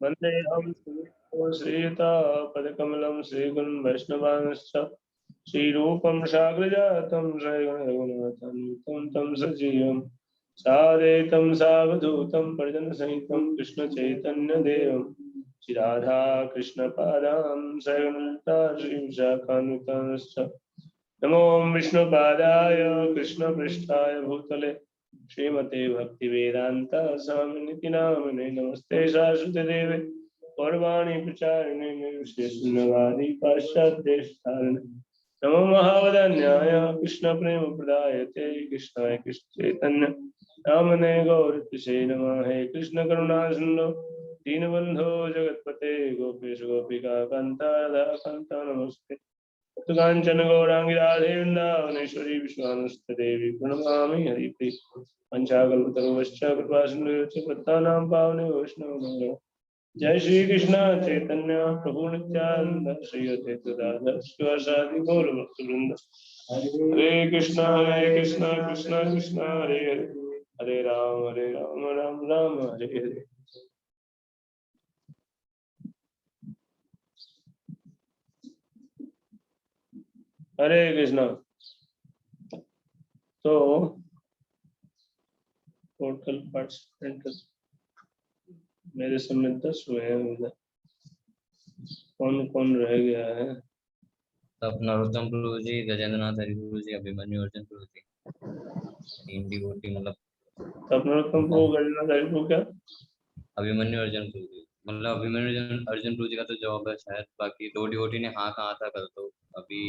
वन्देऽहं श्रीयुतापदकमलं श्रीगुरुं वैष्णवांश्च श्रीरूपं साग्रजातं त्रैगुणरघुनाथान्वितं तं सजीवं साद्वैतं सावधूतं परिजनसहितं कृष्णचैतन्यदेवं श्रीराधा कृष्णपादां सगणललिता श्रीविशाखान्वितांश्च नमो विष्णुपादाय कृष्णपृष्ठाय भूतले श्रीमते भक्तिवेदांता स्वामिनिति नामिने नमस्ते सरस्वती देवे गौरवाणी प्रचारिणे निर्विशेषण्यवादी पाश्चात्यदेशतारिणे नमो महावदन्याय कृष्ण प्रेम प्रदायते कृष्णाय कृष्ण चैतन्य नामने गौरतिसे नमः हे कृष्ण करुणा सिंधु दीनबंधो जगतपते गोपेश गोपिका कांता राधा कांता नमस्ते कांचन गौरांगी राधे वृंदावनेश्वरी विश्वानस्त देवी प्रणमामि हरिप्रिय पंचाकल्पतरुश्च कृपा सिंधुश्च पत्तानां पावने वैष्णव जय श्री कृष्ण चैतन्य प्रभु नित्यानंद श्री अद्वैत गदाधर शिवासादि गौर भक्तवृंद हरे कृष्ण कृष्ण कृष्ण हरे हरे हरे राम राम राम हरे हरे। हरे कृष्ण। तो टोटल पार्टिसिपेंट मेरे समय 10 हुए हैं उधर। कौन कौन रह गया है? नरोत्तम प्रभु जी, गजेंद्रनाथ हरि प्रभु जी, अभिमन्यु अर्जुन प्रभु जी, 3 डिवोटी। मतलब नरोत्तम प्रभु, गजेंद्रनाथ हरि प्रभु क्या? अभिमन्यु अर्जुन प्रभु जी, मतलब अभिमन्यु अर्जुन प्रभु जी का तो जॉब है शायद, बाकी 2 डिवोटी ने हाँ कहा था कल, तो अभी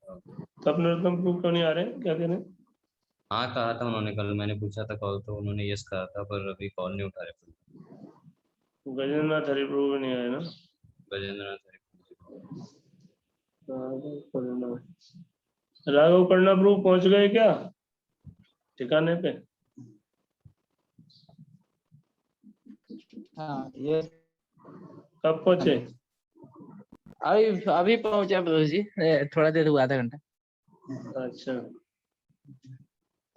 नरोत्तम प्रभु क्यों नहीं आ रहे? क्या कह रहे? हाँ कहा था उन्होंने, कल मैंने पूछा था कॉल, तो उन्होंने यस कहा था, पर अभी कॉल नहीं उठा रहे। गजेंद्रनाथ हरि प्रभु भी नहीं आए ना? गजेंद्रनाथ हरि प्रभु, राघव कर्णा प्रभु पहुंच गए क्या ठिकाने पे? हाँ ये कब पहुंचे? अभी पहुंचा प्रभु जी, थोड़ा देर हुआ, आधा घंटा। अच्छा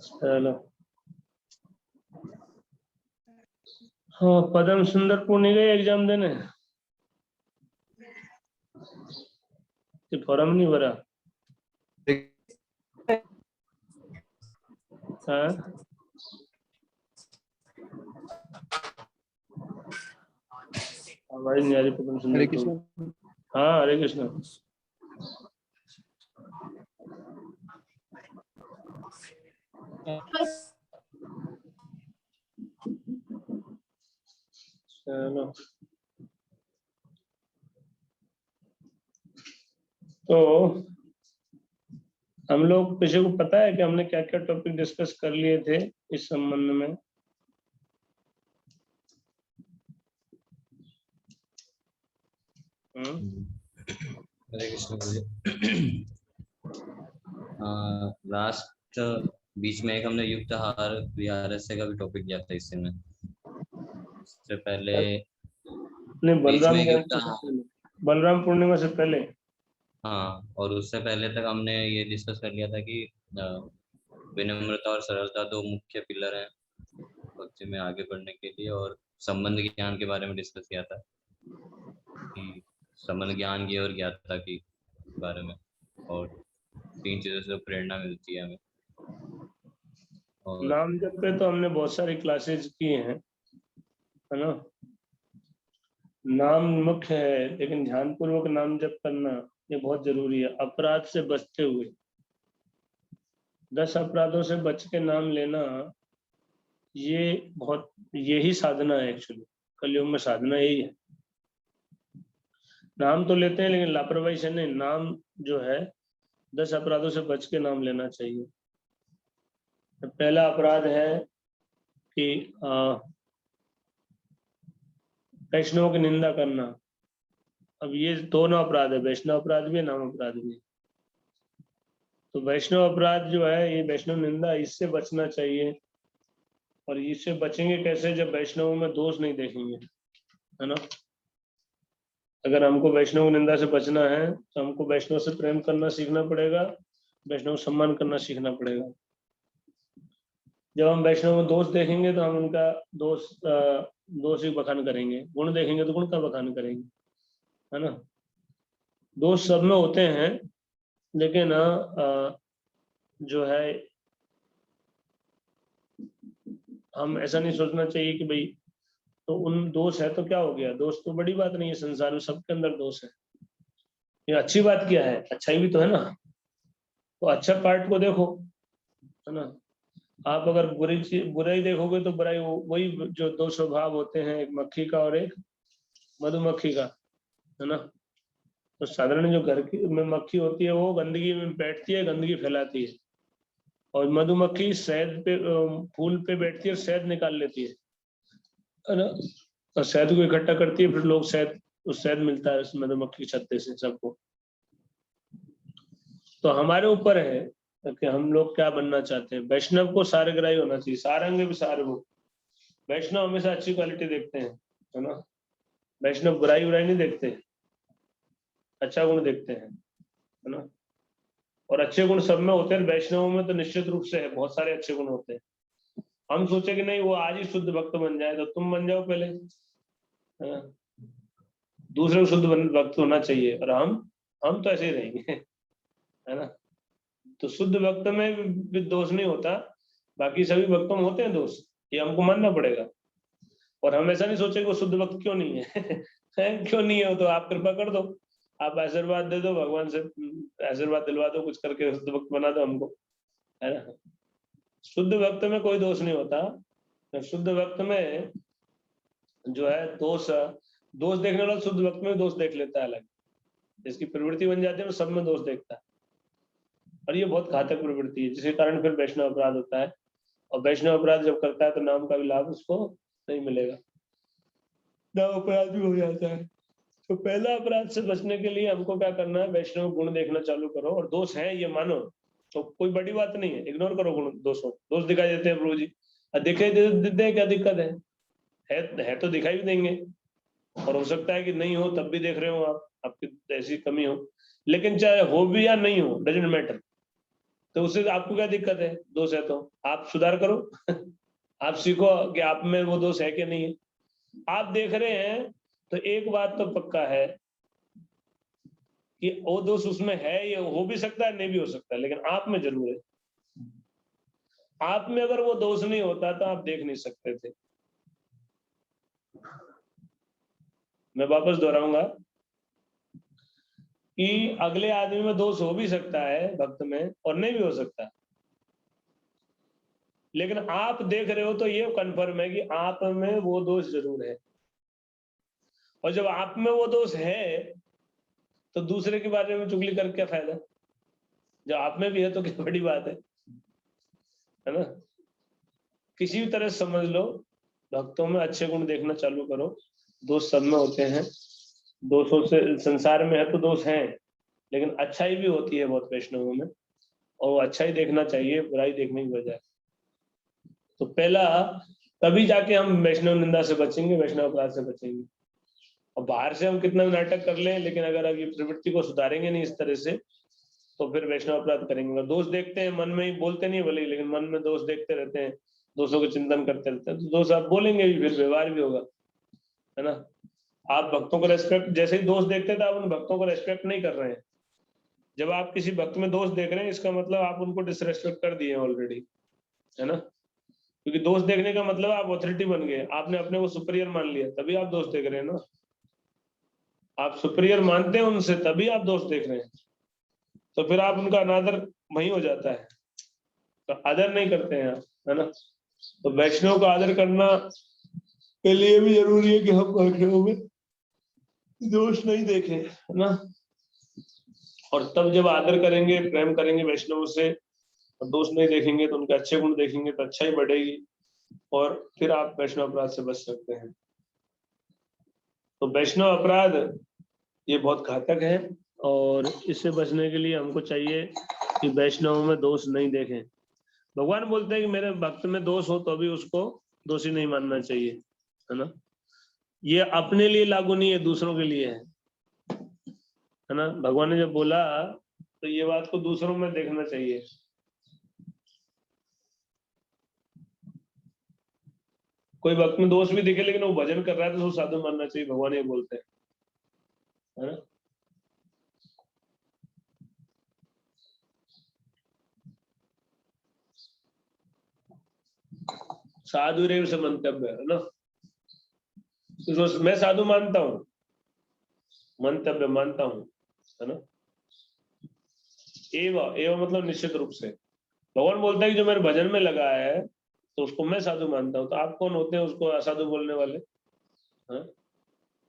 चलो। हाँ, पदम सुंदरपुर नहीं गए एग्जाम देने? फॉर्म नहीं भरा? हाँ हमारी न्यारी पदम सुंदरपुर। हाँ हरे कृष्ण। चलो तो हम लोग किसी को पता है कि हमने क्या क्या टॉपिक डिस्कस कर लिए थे इस संबंध में? हरे कृष्ण। लास्ट बीच में एक हमने युक्त हार VRS का भी टॉपिक किया था इससे में, इससे पहले नहीं, बलराम बलराम पूर्णिमा से पहले। हाँ, और उससे पहले तक हमने ये डिस्कस कर लिया था कि विनम्रता और सरलता 2 मुख्य पिलर हैं भक्ति में आगे बढ़ने के लिए, और संबंध ज्ञान के बारे में डिस्कस किया था कि संबंध ज्ञान की और ज्ञाता की बारे में, और 3 चीजों से प्रेरणा मिलती है हमें। और नाम जप पे तो हमने बहुत सारी क्लासेज की हैं, है ना? नाम मुख्य है, लेकिन ध्यान पूर्वक नाम जप करना ये बहुत जरूरी है। अपराध से बचते हुए, 10 अपराधों से बच के नाम लेना, यही साधना है एक्चुअली। कलयुग में साधना यही है। नाम तो लेते हैं लेकिन लापरवाही से नहीं। नाम जो है 10 अपराधों से बच के नाम लेना चाहिए। तो पहला अपराध है कि वैष्णव की निंदा करना। अब ये दोनों अपराध है, वैष्णव अपराध भी है, नाम अपराध भी है। तो वैष्णव अपराध जो है, ये वैष्णव निंदा, इससे बचना चाहिए। और इससे बचेंगे कैसे? जब वैष्णव में दोष नहीं देखेंगे, है ना? अगर हमको वैष्णव निंदा से बचना है तो हमको वैष्णव से प्रेम करना सीखना पड़ेगा, वैष्णव सम्मान करना सीखना पड़ेगा। जब हम वैष्णव में दोष देखेंगे तो हम उनका दोष ही बखान करेंगे, गुण देखेंगे तो गुण का बखान करेंगे, है ना। दोष सब में होते हैं, लेकिन जो है हम ऐसा नहीं सोचना चाहिए कि भाई तो उन दोष है तो क्या हो गया, दोष तो बड़ी बात नहीं है, संसार में सबके अंदर दोष है। ये अच्छी बात क्या है, अच्छाई भी तो है ना। तो अच्छा पार्ट को देखो, है ना। आप अगर बुराई देखोगे तो बुराई वही जो दो स्वभाव होते हैं, एक मक्खी का और एक मधुमक्खी का, है ना। तो साधारण जो घर की में मक्खी होती है वो गंदगी में बैठती है, गंदगी फैलाती है, और मधुमक्खी शहद पे फूल पे बैठती है और शहद निकाल लेती है ना। और शहद को इकट्ठा करती है, फिर लोग उस शहद मिलता है उस मधुमक्खी के छत्ते से सबको। तो हमारे ऊपर है कि हम लोग क्या बनना चाहते हैं। वैष्णव को सारग्राही होना चाहिए, सारंग विसार वो। वैष्णव हमेशा अच्छी क्वालिटी देखते हैं, है ना। वैष्णव बुराई नहीं देखते, अच्छा गुण देखते हैं, है ना। और अच्छे गुण सब में होते हैं, वैष्णवों में तो निश्चित रूप से है, बहुत सारे अच्छे गुण होते हैं। हम सोचे कि नहीं वो आज ही शुद्ध भक्त बन जाए, तो तुम बन जाओ पहले, है ना। दूसरे को शुद्ध भक्त होना चाहिए, और हम तो ऐसे ही रहेंगे, है ना। तो शुद्ध भक्त में भी दोष नहीं होता, बाकी सभी भक्तों में होते हैं दोष, ये हमको मानना पड़ेगा। और हम ऐसा नहीं सोचे कि वो शुद्ध भक्त क्यों नहीं है क्यों नहीं है, तो आप कृपा कर दो, आप आशीर्वाद दे दो, भगवान से आशीर्वाद दिलवा दो, कुछ करके शुद्ध भक्त बना दो हमको, है ना। शुद्ध भक्त में कोई दोष नहीं होता। शुद्ध भक्त में जो है दोष देखने वाला शुद्ध भक्त में दोष देख लेता है अलग, जिसकी प्रवृत्ति बन जाती है वो सब में दोष देखता है, और ये बहुत घातक प्रवृत्ति है, जिसके कारण फिर वैष्णव अपराध होता है। और वैष्णव अपराध जब करता है तो नाम का भी लाभ उसको नहीं मिलेगा, नाम अपराध भी हो जाता है। तो पहला अपराध से बचने के लिए हमको क्या करना है, वैष्णव गुण देखना चालू करो, और दोष है ये मानो, तो कोई बड़ी बात नहीं है, इग्नोर करो गुण दोष दिखाई देते हैं प्रभु जी, दिखाई देते हैं, क्या दिक्कत है तो दिखाई भी देंगे, और हो सकता है कि नहीं हो तब भी देख रहे हो आप, आपकी ऐसी कमी हो, लेकिन चाहे हो भी या नहीं हो डजेंट मैटर। तो उससे आपको क्या दिक्कत है, दोष है तो आप सुधार करो आप सीखो कि आप में वो दोष है कि नहीं है। आप देख रहे हैं तो एक बात तो पक्का है कि वो दोष उसमें है, ये हो भी सकता है नहीं भी हो सकता है, लेकिन आप में जरूर है। आप में अगर वो दोष नहीं होता तो आप देख नहीं सकते थे। मैं वापस दोहराऊंगा कि अगले आदमी में दोष हो भी सकता है भक्त में, और नहीं भी हो सकता, लेकिन आप देख रहे हो तो ये कंफर्म है कि आप में वो दोष जरूर है। और जब आप में वो दोष है तो दूसरे के बारे में चुगली करके क्या फायदा, जब आप में भी है तो क्या बड़ी बात है ना। किसी भी तरह समझ लो, भक्तों में अच्छे गुण देखना चालू करो, दोष सब में होते हैं, दोषों से संसार में है तो दोष हैं, लेकिन अच्छाई भी होती है बहुत वैष्णवों में, और अच्छाई देखना चाहिए बुराई देखने की बजाय। तो पहला तभी जाके हम वैष्णव निंदा से बचेंगे, वैष्णव अपराध से बचेंगे। और बाहर से हम कितना भी नाटक कर लें, लेकिन अगर अभी प्रवृत्ति को सुधारेंगे नहीं इस तरह से, तो फिर वैष्णव अपराध करेंगे। दोष देखते हैं मन में ही, बोलते नहीं भले, लेकिन मन में दोष देखते रहते हैं, दोषों को चिंतन करते रहते हैं, तो दोष आप बोलेंगे भी, फिर व्यवहार भी होगा, है ना। आप भक्तों को रेस्पेक्ट, जैसे ही दोष देखते थे आप उन भक्तों को रेस्पेक्ट नहीं कर रहे हैं। जब आप किसी भक्त में दोष देख रहे हैं इसका मतलब आप उनको डिसरेस्पेक्ट कर दिए ऑलरेडी, है ना। क्योंकि दोष देखने का मतलब आप ऑथोरिटी बन गए, आपने अपने को सुपीरियर मान लिया, तभी आप दोष देख रहे हैं ना। आप सुपीरियर मानते हैं उनसे तभी आप दोष देख रहे हैं, तो फिर आप उनका अनादर वहीं हो जाता है, तो आदर नहीं करते हैं आप, है ना। तो वैष्णव का आदर करना के लिए भी जरूरी है कि हम वैष्णव में दोष नहीं देखें, है ना। और तब जब आदर करेंगे, प्रेम करेंगे वैष्णव से, और दोष नहीं देखेंगे तो उनके अच्छे गुण देखेंगे तो अच्छाई बढ़ेगी, और फिर आप वैष्णव अपराध से बच सकते हैं। तो वैष्णव अपराध ये बहुत घातक है, और इससे बचने के लिए हमको चाहिए कि वैष्णव में दोष नहीं देखें। भगवान बोलते हैं कि मेरे भक्त में दोष हो तो भी उसको दोषी नहीं मानना चाहिए, है ना। ये अपने लिए लागू नहीं है, दूसरों के लिए है ना। भगवान ने जब बोला तो ये बात को दूसरों में देखना चाहिए। कोई वक्त में दोष भी दिखे लेकिन वो भजन कर रहा है तो उसको साधु मानना चाहिए, भगवान ये बोलते हैं, है ना। साधु रेव से मंतव्य है ना, तो मैं साधु मानता हूँ, मंतव्य मानता हूँ, है ना। एवं मतलब निश्चित रूप से भगवान बोलता है कि जो मेरे भजन में लगा है तो उसको मैं साधु मानता हूँ। तो आप कौन होते हैं उसको असाधु बोलने वाले? हाँ?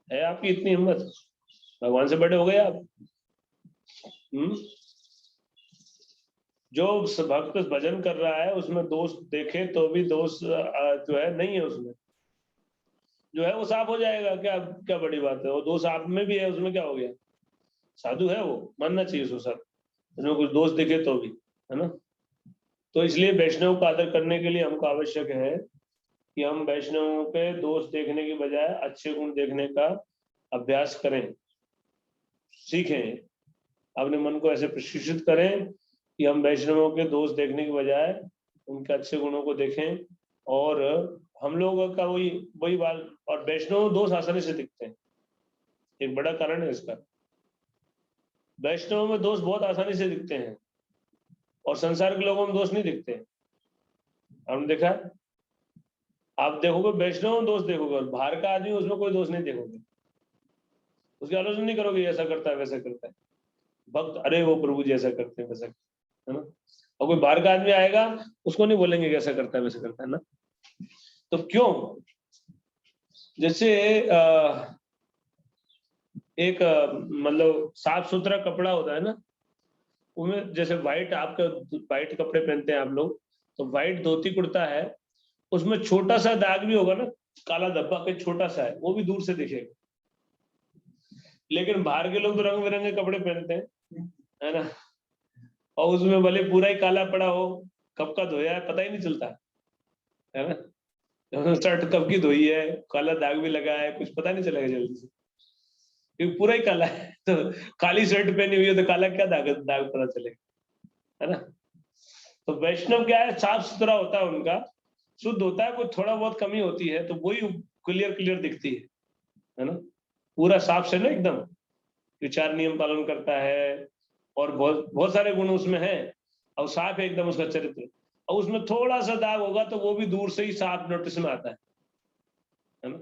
है आपकी इतनी हिम्मत? भगवान से बड़े हो गए आप। जो भक्त भजन कर रहा है उसमें दोष देखे तो भी दोष जो है नहीं है, उसमें जो है वो साफ हो जाएगा। क्या क्या बड़ी बात है, वो दोष आप में भी है, उसमें क्या हो गया? साधु है वो, मानना चाहिए उसको सब, उसमें कुछ दोष दिखे तो भी, है ना। तो इसलिए वैष्णव का आदर करने के लिए हमको आवश्यक है कि हम वैष्णवों के दोष देखने की बजाय अच्छे गुण देखने का अभ्यास करें, सीखें, अपने मन को ऐसे प्रशिक्षित करें कि हम वैष्णवों के दोष देखने की बजाय उनके अच्छे गुणों को देखें। और हम लोगों का वही बात, और वैष्णव दोष आसानी से दिखते हैं, एक बड़ा कारण है इसका। वैष्णव में दोष बहुत आसानी से दिखते हैं और संसार के लोगों में दोष नहीं दिखते। हमने देखा, आप देखोगे वैष्णव में दोष देखोगे और बाहर का आदमी उसमें कोई दोष नहीं देखोगे, उसकी आलोचना नहीं करोगे ऐसा करता है वैसा करता है। भक्त अरे वो प्रभु जी ऐसा करते हैं वैसा, है ना। और कोई बाहर का आदमी आएगा उसको नहीं बोलेंगे कैसा करता है वैसा करता है ना। तो क्यों? जैसे एक मतलब साफ सुथरा कपड़ा होता है ना, उनमें जैसे व्हाइट, आपका व्हाइट कपड़े पहनते हैं आप लोग, तो व्हाइट धोती कुर्ता है, उसमें छोटा सा दाग भी होगा ना, काला धब्बा के छोटा सा है, वो भी दूर से दिखेगा। लेकिन बाहर के लोग तो रंग बिरंगे कपड़े पहनते हैं, है ना, और उसमें भले पूरा ही काला पड़ा हो, कब का धोया है पता ही नहीं चलता, है ना। शर्ट कब की धोई है, काला दाग भी लगा है, कुछ पता नहीं चलेगा जल्दी से, क्योंकि पूरा ही काला है। तो काली शर्ट पहनी हुई है तो काला क्या दाग दाग पता चलेगा, है ना। तो वैष्णव क्या है, साफ सुथरा होता है, उनका शुद्ध होता है, कोई थोड़ा बहुत कमी होती है तो वही क्लियर क्लियर दिखती है ना। पूरा साफ से ना एकदम, विचार नियम पालन करता है और बहुत बहुत सारे गुण उसमें हैं, और साफ है एकदम उसका चरित्र। और उसमें थोड़ा सा दाग होगा तो वो भी दूर से ही साफ नोटिस में आता है ना।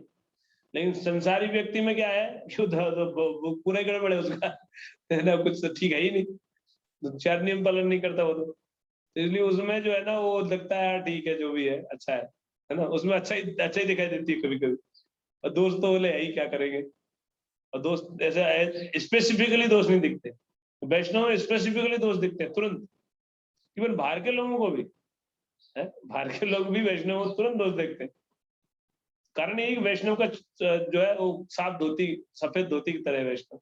लेकिन संसारी व्यक्ति में क्या है, शुद्ध तो पूरा गड़बड़ है उसका, है ना, कुछ तो ठीक है ही नहीं, चार नियम पालन नहीं करता वो तो। इसलिए उसमें जो है ना वो लगता है यार ठीक है जो भी है अच्छा है ना, उसमें अच्छा ही दिखाई देती है कभी कभी। और दोस्त तो बोले यही क्या करेंगे, और दोस्त ऐसा स्पेसिफिकली दोस्त नहीं दिखते, वैष्णव में स्पेसिफिकली दोस्त दिखते हैं तुरंत। इवन बाहर के लोगों को भी है, बाहर के लोग भी वैष्णव को तुरंत दोस्त देखते हैं। कारण यही वैष्णव का जो है वो साफ धोती, सफेद धोती की तरह है वैष्णव,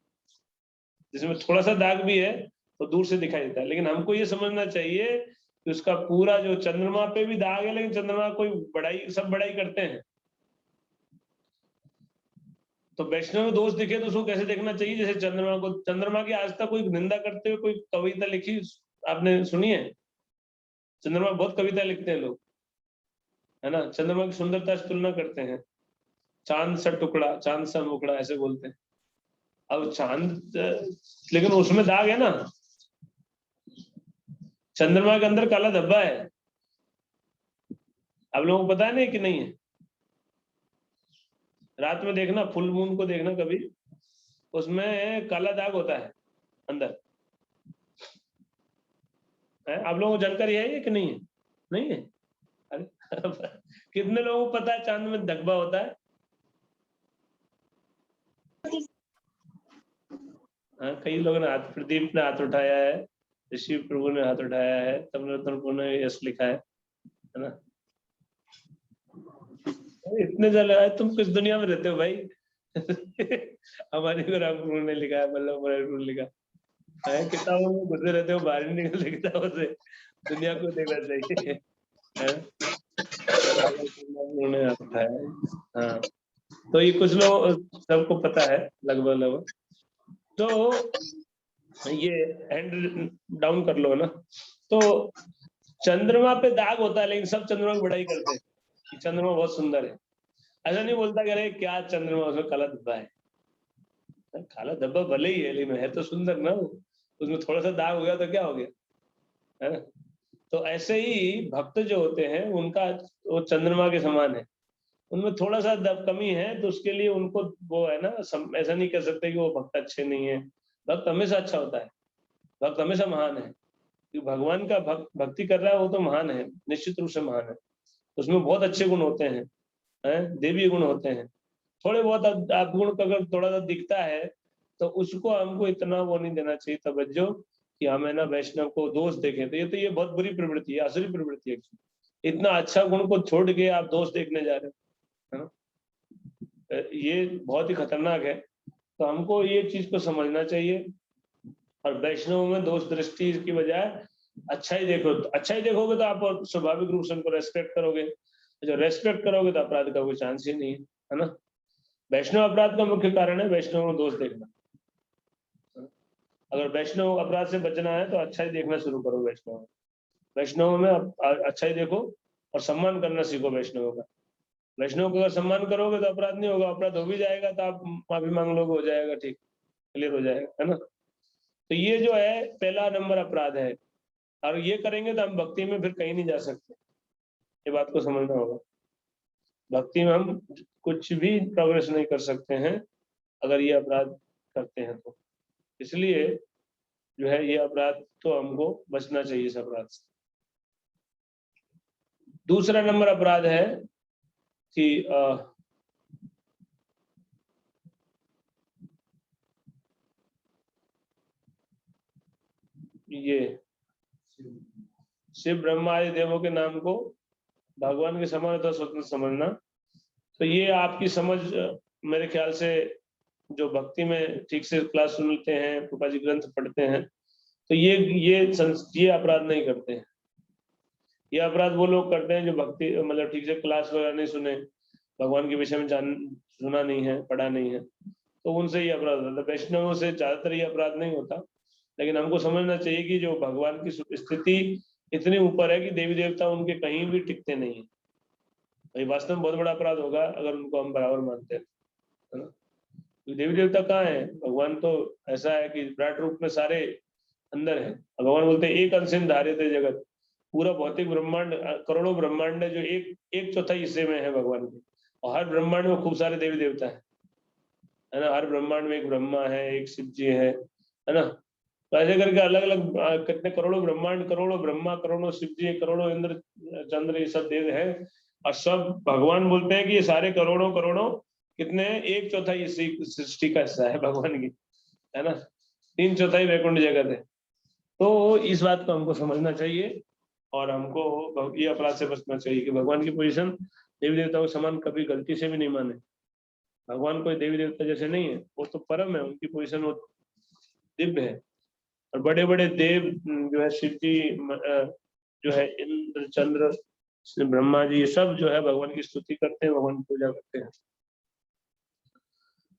जिसमें थोड़ा सा दाग भी है तो दूर से दिखाई देता है। लेकिन हमको ये समझना चाहिए कि उसका पूरा जो, चंद्रमा पे भी दाग है लेकिन चंद्रमा कोई बड़ाई, सब बड़ाई करते हैं। तो वैष्णव में दोष दिखे तो उसको कैसे देखना चाहिए, जैसे चंद्रमा को, चंद्रमा की आज तक कोई निंदा करते हुए कोई कविता लिखी आपने सुनी है? चंद्रमा बहुत कविता लिखते हैं लोग, है ना, चंद्रमा की सुंदरता से तुलना करते हैं, चांद सा टुकड़ा, चांद सा मुखड़ा ऐसे बोलते हैं। अब चांद, लेकिन उसमें दाग है ना, चंद्रमा के अंदर काला धब्बा है, आप लोगों को पता है नहीं कि नहीं है? रात में देखना, फुल मून को देखना कभी, उसमें काला दाग होता है अंदर, है? आप लोगों को जानकारी है ये कि नहीं है? नहीं है? अरे कितने लोगों को पता है चांद में धब्बा होता है? हाँ, कई लोगों ने हाथ, प्रदीप ने हाथ उठाया है, ऋषि प्रभु ने हाथ उठाया है, तमरत्न ने यश लिखा है ना। इतने जल आए, तुम किस दुनिया में रहते हो भाई? हमारे को राम प्रभु ने लिखा है, वल्लभ प्रभु ने लिखा है, किताबों में घुसे रहते हो, बाहर नहीं निकलते किताबों से, दुनिया को देखना चाहिए, है? उन्होंने हाथ उठाया। हाँ, तो ये कुछ लोग सबको पता है लगभग लगभग। तो ये हैंड डाउन कर लो ना। तो चंद्रमा पे दाग होता है लेकिन सब चंद्रमा की बड़ाई करते हैं कि चंद्रमा बहुत सुंदर है, ऐसा नहीं बोलता कि अरे क्या चंद्रमा, उसमें काला धब्बा है। काला धब्बा भले ही है लेकिन है तो सुंदर ना वो, उसमें थोड़ा सा दाग हो गया तो क्या हो गया, है ना। तो ऐसे ही भक्त जो होते हैं उनका वो चंद्रमा के समान है, उनमें थोड़ा सा कमी है तो उसके लिए उनको वो है ना, ऐसा नहीं कह सकते कि वो भक्त अच्छे नहीं है। भक्त हमेशा अच्छा होता है, भक्त हमेशा महान है, क्योंकि भगवान का भक्ति कर रहा है वो तो महान है, निश्चित रूप से महान है। उसमें बहुत अच्छे गुण होते हैं, देवी गुण होते हैं। थोड़े बहुत आप गुण का अगर थोड़ा सा दिखता है तो उसको हमको इतना वो नहीं देना चाहिए तवज्जो कि हमें ना वैष्णव को दोष देखें। तो ये बहुत बुरी प्रवृत्ति है, असली प्रवृत्ति है। इतना अच्छा गुण को छोड़ के आप दोष देखने जा रहे हो, है ना, ये बहुत ही खतरनाक है। तो हमको ये चीज को समझना चाहिए। और वैष्णव में दोष दृष्टि की बजाय अच्छा ही देखो, अच्छा ही देखोगे तो आप स्वाभाविक रूप से उनको रेस्पेक्ट करोगे। जो रेस्पेक्ट करोगे तो अपराध का कोई चांस ही नहीं है ना। वैष्णव अपराध का मुख्य कारण है वैष्णव में दोष देखना। अगर वैष्णव अपराध से बचना है तो अच्छा ही देखना शुरू करो। वैष्णव में अच्छा ही देखो और सम्मान करना सीखो वैष्णव का। वैष्णव का अगर सम्मान करोगे तो अपराध नहीं होगा, अपराध हो भी जाएगा तो आप माफी मांग लोगे, हो जाएगा, ठीक, क्लियर हो जाएगा, है ना। तो ये जो है पहला नंबर अपराध है, और ये करेंगे तो हम भक्ति में फिर कहीं नहीं जा सकते, ये बात को समझना होगा। भक्ति में हम कुछ भी प्रोग्रेस नहीं कर सकते हैं अगर ये अपराध करते हैं तो। इसलिए जो है ये अपराध तो हमको बचना चाहिए इस अपराध से। दूसरा नंबर अपराध है कि ये शिव ब्रह्मा आदि देवों के नाम को भगवान के समान अथवा स्वतंत्र समझना। तो ये आपकी समझ मेरे ख्याल से जो भक्ति में ठीक से क्लास सुनते हैं, कृपा जी ग्रंथ पढ़ते हैं, तो ये अपराध नहीं करते हैं। ये अपराध वो लोग करते हैं जो भक्ति मतलब ठीक से क्लास वगैरह नहीं सुने, भगवान के विषय में सुना नहीं है, पढ़ा नहीं है, तो उनसे ये अपराध होता है। वैष्णवों से ज्यादातर ये अपराध नहीं होता, लेकिन हमको समझना चाहिए कि जो भगवान की स्थिति इतनी ऊपर है कि देवी देवता उनके कहीं भी टिकते नहीं है। ये वास्तव में बहुत बड़ा अपराध होगा अगर उनको हम बराबर मानते हैं, है ना। देवी देवता कहाँ है, भगवान तो ऐसा है कि विराट रूप में सारे अंदर है। भगवान बोलते हैं एक अंश धार्यते जगत, पूरा भौतिक ब्रह्मांड, करोड़ों ब्रह्मांड है जो एक चौथाई हिस्से में है भगवान के, और हर ब्रह्मांड में खूब सारे देवी देवता है ना। हर ब्रह्मांड में एक ब्रह्मा है, एक शिव जी है ना। तो ऐसे करके अलग अलग कितने करोड़ों ब्रह्मांड, करोड़ों ब्रह्मा, करोड़ों शिव जी, करोड़ों इंद्र चंद्र, ये सब देव है। और सब भगवान बोलते हैं कि ये सारे करोड़ों करोड़ों कितने, एक चौथाई सृष्टि का हिस्सा है भगवान की, है ना। 3/4 वैकुंठ जगत है। तो इस बात को हमको समझना चाहिए और हमको ये अपराध से बचना चाहिए कि भगवान की पोजीशन देवी देवताओं के समान कभी गलती से भी नहीं माने। भगवान कोई देवी देवता जैसे नहीं है, वो तो परम है, उनकी पोजीशन वो दिव्य है। और बड़े बड़े देव जो है शिव जी, जो है इंद्र चंद्र, ब्रह्मा जी, ये सब जो है भगवान की स्तुति करते हैं, भगवान की पूजा करते हैं।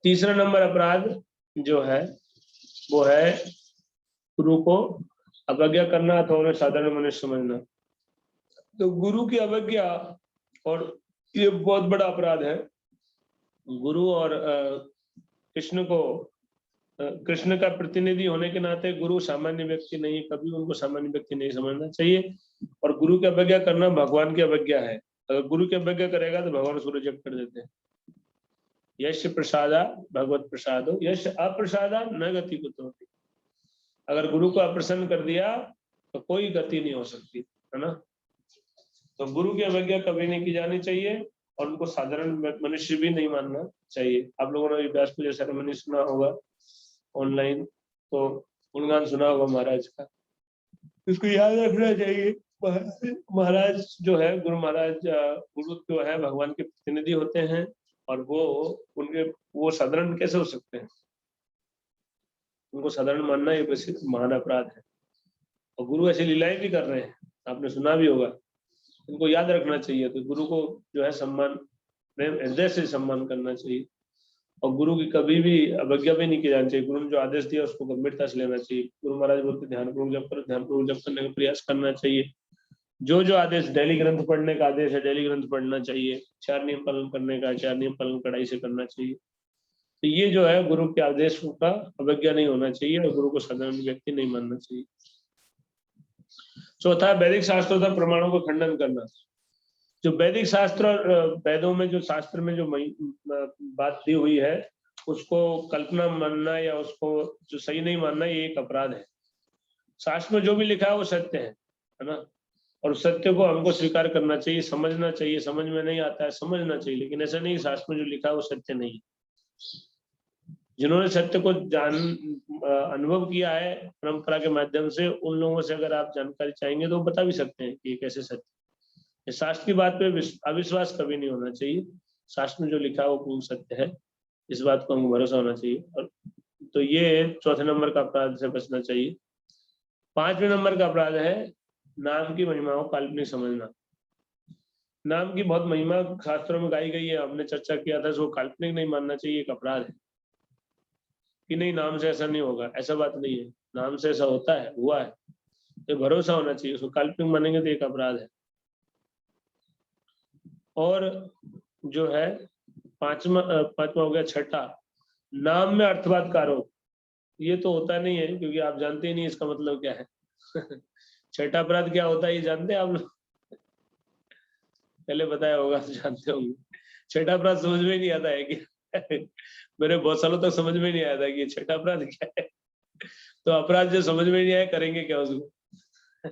तीसरा नंबर अपराध जो है वो है गुरु को अवज्ञा करना अथवा उन्हें साधारण मनुष्य समझना। तो गुरु की अवज्ञा, और ये बहुत बड़ा अपराध है। गुरु और कृष्ण को, कृष्ण का प्रतिनिधि होने के नाते गुरु सामान्य व्यक्ति नहीं, कभी उनको सामान्य व्यक्ति नहीं समझना चाहिए। और गुरु की अवज्ञा करना भगवान की अवज्ञा है। अगर गुरु की अवज्ञा करेगा तो भगवान उसको रिजेक्ट कर देते हैं। यश प्रसादा भगवत प्रसादो, यश अप्रसादा न गति कुतोपि। अगर गुरु को अप्रसन्न कर दिया तो कोई गति नहीं हो सकती, है ना। तो गुरु की अवज्ञा कभी नहीं की जानी चाहिए और उनको साधारण मनुष्य भी नहीं मानना चाहिए। आप लोगों ने व्यास पूजा सेरेमनी सुना होगा ऑनलाइन, तो गुणगान सुना होगा महाराज का, इसको याद रखना चाहिए। महाराज जो है, गुरु महाराज, गुरु जो है भगवान के प्रतिनिधि होते हैं, और वो साधारण कैसे हो सकते हैं, उनको साधारण मानना ये महान अपराध है। और गुरु ऐसी लीलाएं भी कर रहे हैं, आपने सुना भी होगा, इनको याद रखना चाहिए। तो गुरु को जो है सम्मान, प्रेम, हृदय से सम्मान करना चाहिए, और गुरु की कभी भी अवज्ञा भी नहीं की जानी चाहिए। गुरु ने जो आदेश दिया उसको गंभीरता से लेना चाहिए। गुरु महाराज बोलते ध्यानपूर्वक जप करो, ध्यानपूर्वक जप करने का प्रयास करना चाहिए। जो जो आदेश, डेली ग्रंथ पढ़ने का आदेश है, डेली ग्रंथ पढ़ना चाहिए। 4 नियम पालन करने का, 4 नियम पालन कड़ाई से करना चाहिए। तो ये जो है गुरु के आदेशों का अवज्ञा नहीं होना चाहिए और गुरु को साधारण व्यक्ति नहीं मानना चाहिए। चौथा, वैदिक शास्त्रों तथा प्रमाणों को खंडन करना। जो वैदिक शास्त्र और वेदों में जो शास्त्र में जो बात दी हुई है उसको कल्पना मानना या उसको जो सही नहीं मानना, ये एक अपराध है। शास्त्र में जो भी लिखा है वो सत्य है ना, और सत्य को हमको स्वीकार करना चाहिए, समझना चाहिए। समझ में नहीं आता है समझना चाहिए, लेकिन ऐसा नहीं शास्त्र में जो लिखा है वो सत्य नहीं है। जिन्होंने सत्य को अनुभव किया है परंपरा के माध्यम से, उन लोगों से अगर आप जानकारी चाहेंगे तो वो बता भी सकते हैं कि कैसे सत्य। शास्त्र की बात पे अविश्वास कभी नहीं होना चाहिए। शास्त्र में जो लिखा है वो पूर्ण सत्य है, इस बात को हमको भरोसा होना चाहिए। और तो ये चौथे नंबर का अपराध से बचना चाहिए। 5वें नंबर का अपराध है नाम की महिमा को काल्पनिक समझना। नाम की बहुत महिमा शास्त्रों में गाई गई है, हमने चर्चा किया था, इसको काल्पनिक नहीं मानना चाहिए, एक अपराध है कि नहीं नाम से ऐसा नहीं होगा, ऐसा बात नहीं है। नाम से ऐसा होता है, हुआ है, तो भरोसा होना चाहिए। उसको काल्पनिक मानेंगे तो एक अपराध है। और जो है पांचवा हो गया छठा, नाम में अर्थवाद का आरोप। ये तो होता नहीं है क्योंकि आप जानते ही नहीं इसका मतलब क्या है। छठा अपराध क्या होता है ये जानते हैं आप लोग? पहले बताया होगा तो जानते होंगे। छठा अपराध समझ में नहीं आता है कि मेरे बहुत सालों तक समझ में नहीं आया था कि छठा अपराध क्या है। तो अपराध जो समझ में नहीं आया करेंगे क्या उसको।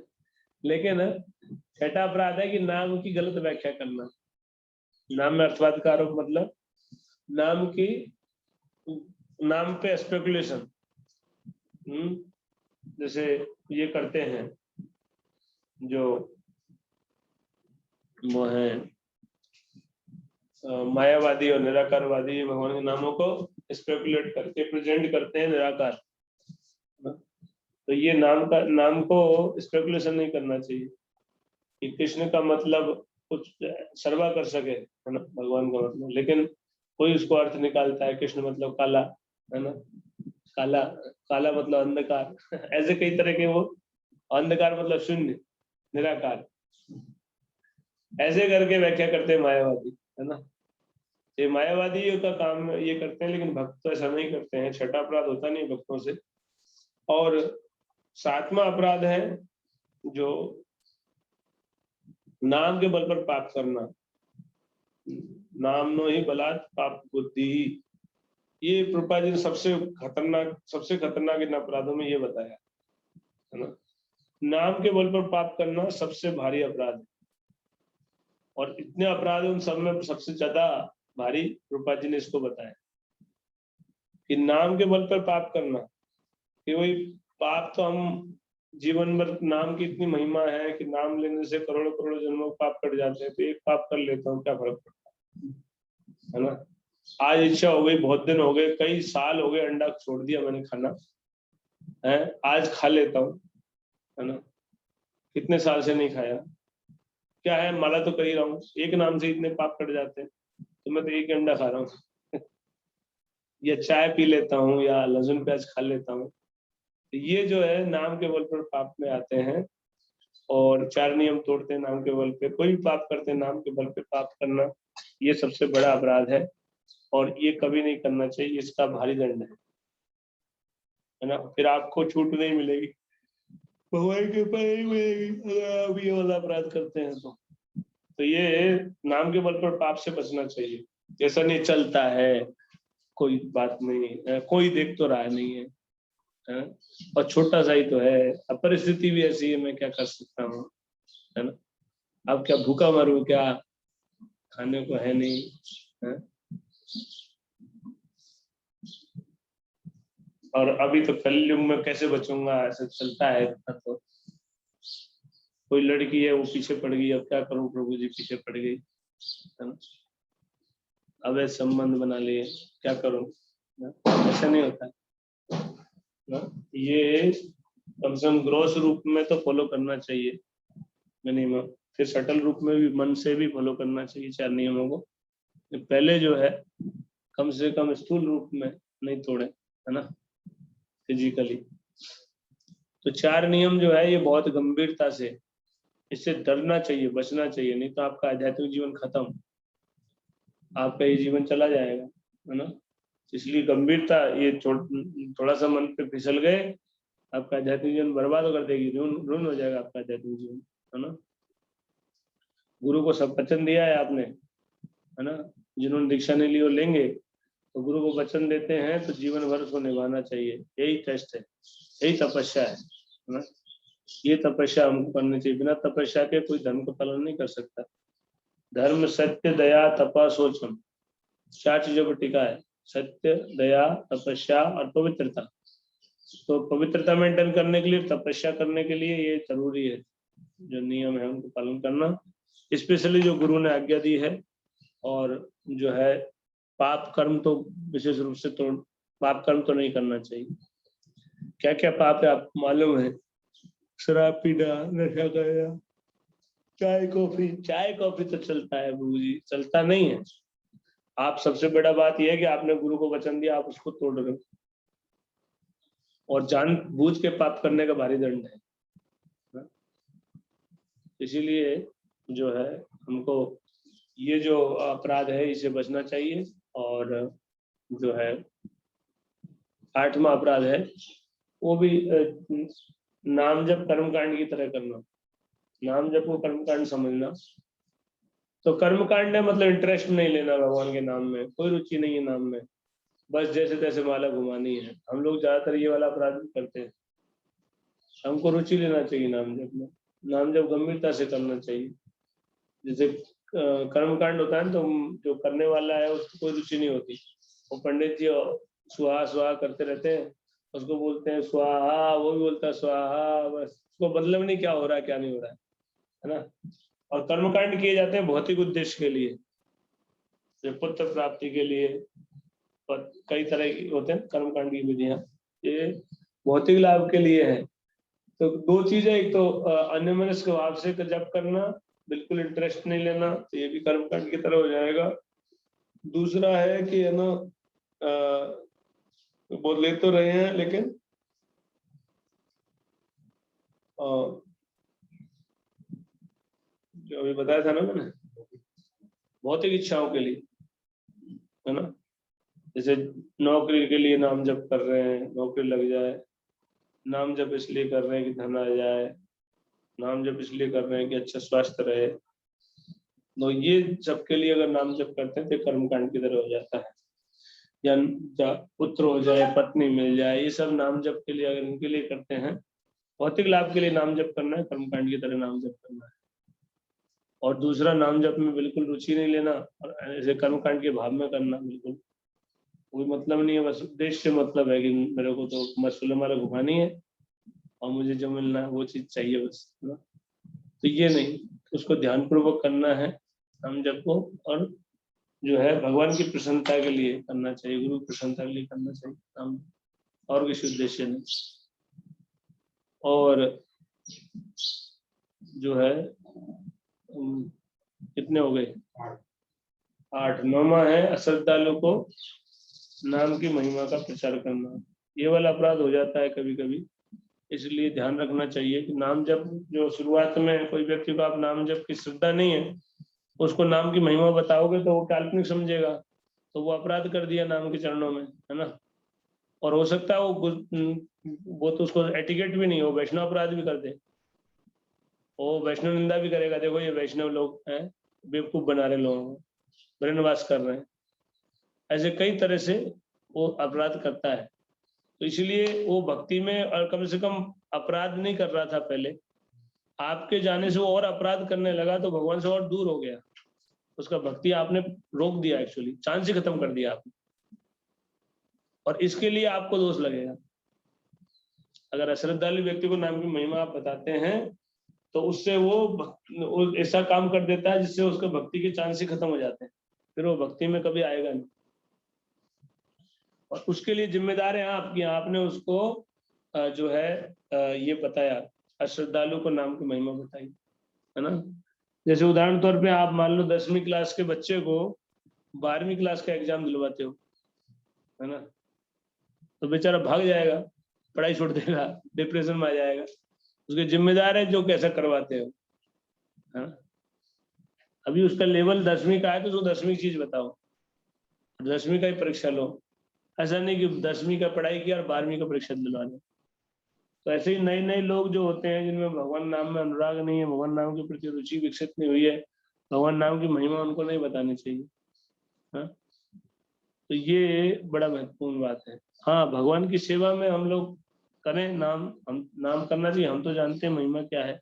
लेकिन छठा अपराध है कि नाम की गलत व्याख्या करना। नाम में अर्थवाद का आरोप मतलब नाम पे स्पेकुलेशन। जैसे ये करते हैं जो वो है मायावादी और निराकारवादी, भगवान के नामों को स्पेकुलेट करके प्रेजेंट करते हैं निराकार। तो ये नाम को स्पेकुलेशन नहीं करना चाहिए कि कृष्ण का मतलब कुछ सर्वा कर सके, है ना, भगवान का मतलब। लेकिन कोई उसको अर्थ निकालता है कृष्ण मतलब काला, है ना, काला काला मतलब अंधकार। ऐसे कई तरह के वो, अंधकार मतलब शून्य, निराकार, ऐसे करके व्याख्या करते हैं मायावादी, है ना। ये मायावादी का काम ये करते हैं, लेकिन भक्त तो ऐसा नहीं करते हैं। छठा अपराध होता नहीं भक्तों से। और 7वां अपराध है जो नाम के बल पर पाप करना। नाम नो ही बलात् पाप बुद्धि। ये प्रभुपाद जी ने सबसे खतरनाक इन अपराधों में ये बताया, है ना। नाम के बल पर पाप करना सबसे भारी अपराध है, और इतने अपराध उन सब में सबसे ज्यादा भारी प्रभुपाद जी ने इसको बताया कि नाम के बल पर पाप करना। कि वही पाप तो हम जीवन भर, नाम की इतनी महिमा है कि नाम लेने से करोड़ों करोड़ों जन्मों पाप कट जाते हैं, तो एक पाप कर लेता हूँ क्या फर्क पड़ता है ना। आज इच्छा हो गई, बहुत दिन हो गए, कई साल हो गए, अंडा छोड़ दिया मैंने खाना है, आज खा लेता हूँ, है ना। कितने साल से नहीं खाया, क्या है, माला तो कर ही रहा हूँ, एक नाम से इतने पाप कट जाते हैं, तो मैं तो एक अंडा खा रहा हूँ। या चाय पी लेता हूँ या लहसुन प्याज खा लेता हूँ। ये जो है नाम के बल पर पाप में आते हैं, और 4 नियम तोड़ते हैं नाम के बल पे। कोई भी पाप करते हैं नाम के बल पे, पाप करना ये सबसे बड़ा अपराध है, और ये कभी नहीं करना चाहिए, इसका भारी दंड है ना। फिर आपको छूट नहीं मिलेगी, भगवान की कृपा नहीं मिलेगी अगर आप ये वाला अपराध करते हैं तो ये नाम के बल पर पाप से बचना चाहिए। जैसा नहीं चलता है, कोई बात नहीं, कोई देख तो रहा नहीं है, और छोटा सा ही तो है, अब परिस्थिति भी ऐसी है, मैं क्या कर सकता हूँ, है ना। अब क्या भूखा मरूं क्या, खाने को है नहीं, है? और अभी तो कलयुग में कैसे बचूंगा, ऐसे चलता है तो। कोई लड़की है वो पीछे पड़ गई, अब क्या करूं प्रभु जी, पीछे पड़ गई, है ना। अब ऐसे संबंध बना लिए, क्या करूं, ऐसा नहीं होता ना। ये कम से कम ग्रोस रूप में तो फॉलो करना चाहिए मिनिमम, फिर सटल रूप में भी मन से भी फॉलो करना चाहिए 4 नियमों को। पहले जो है कम से कम स्थूल रूप में नहीं तोड़े, है ना, फिजिकली। तो 4 नियम जो है ये बहुत गंभीरता से इससे डरना चाहिए, बचना चाहिए, नहीं तो आपका आध्यात्मिक जीवन खत्म, आपका ये जीवन चला जाएगा, है ना। इसलिए गंभीरता, ये थोड़ा सा मन पे फिसल गए, आपका आध्यात्मिक जीवन बर्बाद कर देगी, रून हो जाएगा आपका आध्यात्मिक जीवन, है ना। गुरु को सब वचन दिया है आपने, है ना, जिन्होंने दीक्षा नहीं ली वो लेंगे, तो गुरु को वचन देते हैं तो जीवन भर उसको निभाना चाहिए, यही टेस्ट है, यही तपस्या है ना। ये तपस्या हमको करनी चाहिए, बिना तपस्या के कोई धर्म का पालन नहीं कर सकता। धर्म सत्य दया तपा शौचम, 4 चीजों पर टिका है, सत्य, दया, तपस्या और पवित्रता। तो पवित्रता मेंटेन करने के लिए, तपस्या करने के लिए ये जरूरी है, जो नियम है उनको पालन करना, स्पेशली जो गुरु ने आज्ञा दी है। और जो है पाप कर्म तो विशेष रूप से तो पाप कर्म तो नहीं करना चाहिए। क्या क्या पाप है आपको मालूम है? शराब पीना, नशा करना, चाय कॉफी तो चलता है गुरु जी, चलता नहीं है। आप सबसे बड़ा बात यह है कि आपने गुरु को वचन दिया, आप उसको तोड़ रहे हो, और जानबूझ के पाप करने का भारी दंड है। इसीलिए जो है हमको ये जो अपराध है इसे बचना चाहिए। और जो है 8वां अपराध है वो भी नाम जप कर्मकांड की तरह करना। नाम जप को कर्मकांड समझना, तो कर्मकांड है मतलब इंटरेस्ट नहीं लेना भगवान के नाम में, कोई रुचि नहीं है नाम में, बस जैसे तैसे माला घुमानी है। हम लोग ज्यादातर ये वाला अपराध भी करते हैं। हमको रुचि लेना चाहिए नाम जप में, नाम जप गंभीरता से करना चाहिए। जैसे कर्मकांड होता है तो जो करने वाला है उसको कोई रुचि नहीं होती, वो पंडित जी स्वाहा स्वाहा करते रहते हैं, उसको बोलते हैं स्वाहा, वो भी बोलता है स्वाहा, बस उसको मतलब नहीं क्या हो रहा है क्या नहीं हो रहा है ना। और कर्मकांड किए जाते हैं भौतिक उद्देश्य के लिए, पुत्र प्राप्ति के लिए, और कई तरह के होते हैं कर्मकांड की विधियां, ये भौतिक लाभ के लिए है। तो 2 चीजें, एक तो अन्यमनस्क भाव से जप करना, बिल्कुल इंटरेस्ट नहीं लेना, तो ये भी कर्मकांड की तरह हो जाएगा। दूसरा है कि है ना बोल ले तो रहे हैं लेकिन जो अभी बताया था ना मैंने, भौतिक इच्छाओं के लिए, है ना। जैसे नौकरी के लिए नाम जप कर रहे हैं, नौकरी लग जाए, नाम जप इसलिए कर रहे हैं कि धन आ जाए, नाम जप इसलिए कर रहे हैं कि अच्छा स्वास्थ्य रहे, तो ये सबके लिए अगर नाम जप करते हैं तो कर्मकांड की तरह हो जाता है। या पुत्र हो जाए, पत्नी मिल जाए, ये सब नाम जप के लिए अगर इनके लिए करते हैं, भौतिक लाभ के लिए नाम जप करना है, कर्मकांड की तरह नाम जप करना है। और दूसरा, नाम जप में बिल्कुल रुचि नहीं लेना और ऐसे कर्मकांड के भाव में करना, बिल्कुल कोई मतलब नहीं है, बस उद्देश्य से मतलब है कि मेरे को तो मसूल माला घुमानी है और मुझे जो मिलना है वो चीज चाहिए बस, है ना। तो ये नहीं, उसको ध्यानपूर्वक करना है नाम जप को, और जो है भगवान की प्रसन्नता के लिए करना चाहिए, गुरु प्रसन्नता के लिए करना चाहिए नाम, और किसी उद्देश्य नहीं। और जो है कितने हो गए? 8। 9वां है अश्रद्धालु को नाम की महिमा का प्रचार करना। ये वाला अपराध हो जाता है कभी कभी, इसलिए ध्यान रखना चाहिए कि नाम जप जो शुरुआत में कोई व्यक्ति को आप नाम जप की श्रद्धा नहीं है, उसको नाम की महिमा बताओगे तो वो काल्पनिक समझेगा, तो वो अपराध कर दिया नाम के चरणों में, है ना। और हो सकता है वो तो उसको एटिकेट भी नहीं हो, वैष्णव अपराध भी कर दे, वो वैष्णव निंदा भी करेगा, देखो ये वैष्णव लोग हैं, बेवकूफ बना रहे लोगों को, ब्रेनवाश कर रहे हैं, ऐसे कई तरह से वो अपराध करता है। तो इसलिए वो भक्ति में और कम से कम अपराध नहीं कर रहा था पहले, आपके जाने से वो और अपराध करने लगा, तो भगवान से और दूर हो गया, उसका भक्ति आपने रोक दिया, एक्चुअली चांस ही खत्म कर दिया आपने, और इसके लिए आपको दोष लगेगा। अगर अश्रद्धालु व्यक्ति को नाम की महिमा आप बताते हैं तो उससे वो ऐसा काम कर देता है जिससे उसका भक्ति के चांस ही खत्म हो जाते हैं, फिर वो भक्ति में कभी आएगा नहीं, और उसके लिए जिम्मेदार है आपकी, आपने उसको जो है ये बताया, अश्रद्धालु को नाम की महिमा बताई, है ना। जैसे उदाहरण तौर पे आप मान लो 10वीं क्लास के बच्चे को 12वीं क्लास का एग्जाम दिलवाते हो, है ना, तो बेचारा भाग जाएगा, पढ़ाई छोड़ देगा, डिप्रेशन में आ जाएगा, उसके जिम्मेदार है जो कैसा करवाते हो, हाँ, अभी उसका लेवल 10वीं का है तो उसको 10वीं चीज बताओ, 10वीं का ही परीक्षा लो। ऐसा नहीं कि 10वीं का पढ़ाई किया और 12वीं का परीक्षा दिलवा लो। तो ऐसे ही नए नए लोग जो होते हैं जिनमें भगवान नाम में अनुराग नहीं है, भगवान नाम के प्रति रुचि विकसित नहीं हुई है, भगवान नाम की महिमा उनको नहीं बतानी चाहिए। हाँ, तो ये बड़ा महत्वपूर्ण बात है। हाँ, भगवान की सेवा में हम लोग करें, हम नाम करना चाहिए। हम तो जानते हैं महिमा क्या है,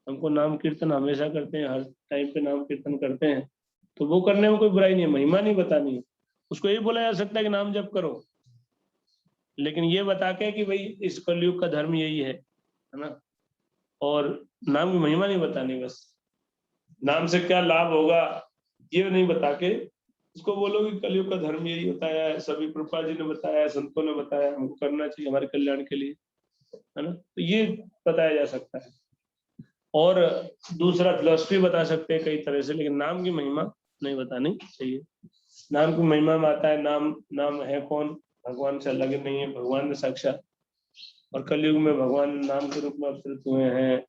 हमको नाम कीर्तन हमेशा करते हैं, हर टाइम पे नाम कीर्तन करते हैं, तो वो करने में कोई बुराई नहीं है। महिमा नहीं बतानी है, उसको यही बोला जा सकता है कि नाम जप करो, लेकिन ये बता के कि भाई इस कलयुग का धर्म यही है ना, और नाम की महिमा नहीं बतानी। बस नाम से क्या लाभ होगा ये नहीं बता के उसको बोलो कि कलयुग का धर्म यही बताया है, सभी प्रभुपाद जी ने बताया है, संतों ने बताया, हमको करना चाहिए हमारे कल्याण के लिए, है ना। तो ये बताया जा सकता है। और दूसरा फिलॉसफी बता सकते हैं कई तरह से, लेकिन नाम की महिमा नहीं बतानी चाहिए। नाम की महिमा में आता है नाम, नाम है कौन, भगवान से अलग नहीं है, भगवान ने साक्षात, और कलयुग में भगवान नाम के रूप में अवतरित हुए हैं,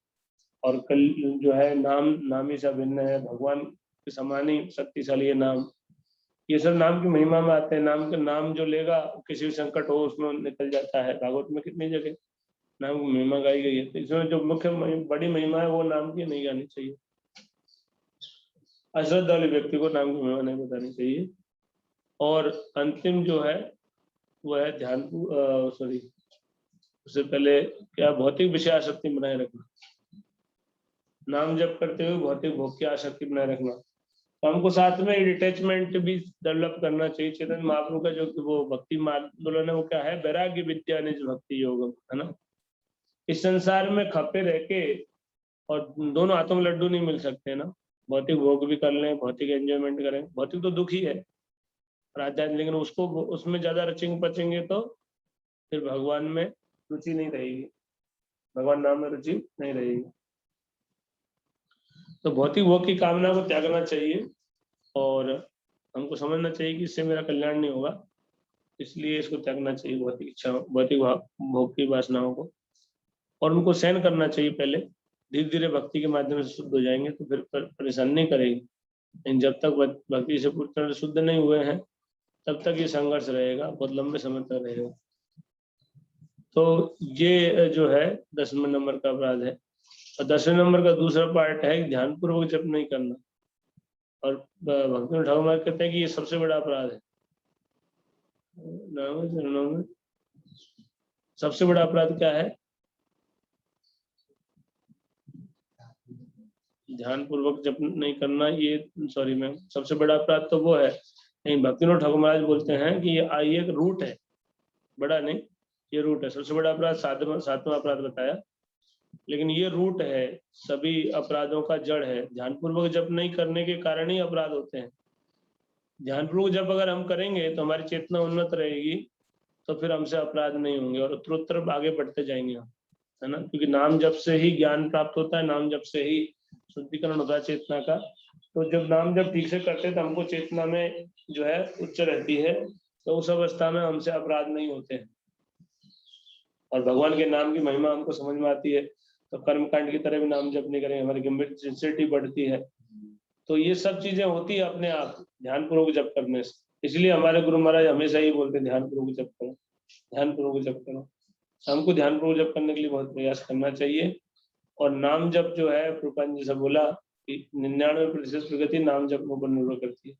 और कल जो है नाम ही से भिन्न है, भगवान के समान ही शक्तिशाली है नाम। ये सब नाम की महिमा में आते हैं। नाम का नाम जो लेगा किसी भी संकट हो उसमें निकल जाता है। भागवत में कितनी जगह नाम की महिमा गाई गई है, तो इसमें जो मुख्य बड़ी महिमा है वो नाम की नहीं गानी चाहिए। अश्रद्धा वाले व्यक्ति को नाम की महिमा नहीं बतानी चाहिए। और अंतिम जो है वो है ध्यान, सॉरी, उससे पहले क्या, भौतिक विषय आसक्ति बनाए रखना। नाम जप करते हुए भौतिक भोग की आसक्ति बनाए रखना, तो हमको साथ में डिटैचमेंट भी डेवलप करना चाहिए। चेतन महाप्रभु का जो वो भक्ति आंदोलन है वो क्या है, वैराग्य विद्या निज भक्ति योग, है ना। इस संसार में खपे रह के, और दोनों हाथों में लड्डू नहीं मिल सकते ना, भौतिक भोग भी कर लें, भौतिक एंजॉयमेंट करें, भौतिक तो दुख ही है, और आध्यात्मिक, लेकिन उसको उसमें ज्यादा रचेंगे पचेंगे तो फिर भगवान में रुचि नहीं रहेगी, भगवान नाम में रुचि नहीं रहेगी। तो भौतिक भोग की कामना को त्यागना चाहिए, और हमको समझना चाहिए कि इससे मेरा कल्याण नहीं होगा, इसलिए इसको त्यागना चाहिए, भौतिक इच्छा, भौतिक भोग की वासनाओं को, और उनको सहन करना चाहिए। पहले धीरे धीरे भक्ति के माध्यम से शुद्ध हो जाएंगे तो फिर परेशान नहीं करेगी, लेकिन जब तक भक्ति से पूरी तरह शुद्ध नहीं हुए हैं तब तक ये संघर्ष रहेगा, बहुत लंबे समय तक रहेगा। तो ये जो है 10वें नंबर का अपराध है। और 10वें नंबर का दूसरा पार्ट है ध्यान पूर्वक जप नहीं करना, और भक्ति ठाकुर महाराज कहते हैं कि ये सबसे बड़ा अपराध है। चरणों में सबसे बड़ा अपराध क्या है, ध्यान पूर्वक जप नहीं करना। ये सॉरी मैम, सबसे बड़ा अपराध तो वो है, नहीं, भक्ति ठाकुर महाराज बोलते हैं कि ये एक रूट है, बड़ा नहीं, ये रूट है। सबसे बड़ा अपराध सातवां अपराध बताया, लेकिन ये रूट है, सभी अपराधों का जड़ है। ध्यानपूर्वक जप नहीं करने के कारण ही अपराध होते हैं। ध्यानपूर्वक जप अगर हम करेंगे तो हमारी चेतना उन्नत रहेगी, तो फिर हमसे अपराध नहीं होंगे और उत्तरोत्तर आगे बढ़ते जाएंगे हम, है ना। क्योंकि नाम जप से ही ज्ञान प्राप्त होता है, नाम जप से ही शुद्धिकरण होता है चेतना का। तो जब नाम जप ठीक से करते हैं तो हमको चेतना में जो है उच्च रहती है, तो उस अवस्था में हमसे अपराध नहीं होते हैं, और भगवान के नाम की महिमा हमको समझ में आती है। तो कर्मकांड की तरह भी नाम जप नहीं करेंगे, हमारी गंभीर सिंसियरिटी बढ़ती है। तो ये सब चीजें होती है अपने आप ध्यानपूर्वक जप करने से। इसलिए हमारे गुरु महाराज हमेशा ही बोलते हैं ध्यानपूर्वक जप करो, ध्यानपूर्वक जप करो। हमको ध्यानपूर्वक जप करने के लिए बहुत प्रयास करना चाहिए। और नाम जप जो है, प्रभुपाद जी से बोला कि 99% प्रगति नाम जप पर निर्भर करती है,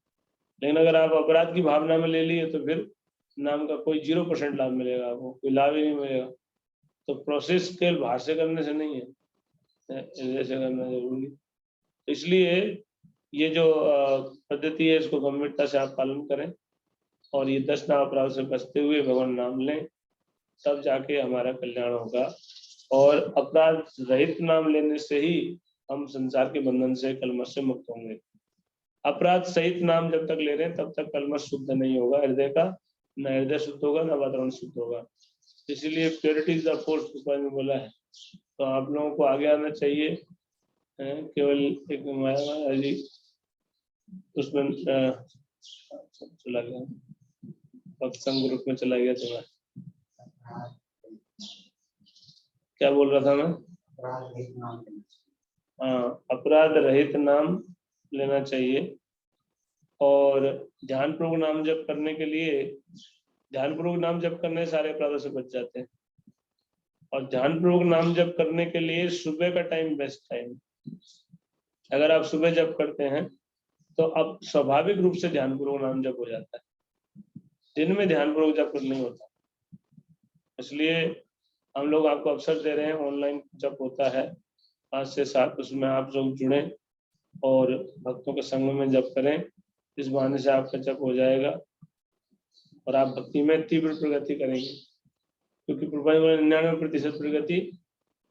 लेकिन अगर आप अपराध की भावना में ले लिए तो फिर नाम का कोई 0% लाभ मिलेगा, आपको कोई लाभ ही नहीं मिलेगा। तो प्रोसेस केवल बाहर से करने से नहीं है, जैसे करना जरूरी। तो इसलिए ये जो पद्धति है इसको गंभीरता से आप पालन करें, और ये 10 नाम अपराध से बचते हुए भगवान नाम लें, तब जाके हमारा कल्याण होगा। और अपराध रहित नाम लेने से ही हम संसार के बंधन से, कलमश से मुक्त होंगे। अपराध सहित नाम जब तक ले रहे हैं तब तक कलमश शुद्ध नहीं होगा हृदय का, न हृदय शुद्ध होगा न वातावरण शुद्ध होगा। इसीलिए प्योरिटी इज द फोर्थ में बोला है। तो आप लोगों को आगे आना चाहिए, केवल एक माया उसमें चला गया, सत्संग ग्रुप में चला गया। तो मैं क्या बोल रहा था मैं, अपराध रहित नाम लेना चाहिए। और ध्यानपूर्वक नाम जप करने के लिए, ध्यानपूर्वक नाम जप करने से सारे अपराधों से बच जाते हैं। और ध्यानपूर्वक नाम जप करने के लिए सुबह का टाइम बेस्ट टाइम। अगर आप सुबह जप करते हैं तो अब स्वाभाविक रूप से ध्यानपूर्वक नाम जप हो जाता है, दिन में ध्यानपूर्वक जप नहीं होता। इसलिए हम लोग आपको अवसर दे रहे हैं, ऑनलाइन जप होता है 5 से 7, उसमें आप लोग जुड़े और भक्तों के संग में जप करें। इस बहाने से आपका जप हो जाएगा और आप भक्ति में तीव्र प्रगति करेंगे, क्योंकि 99% प्रगति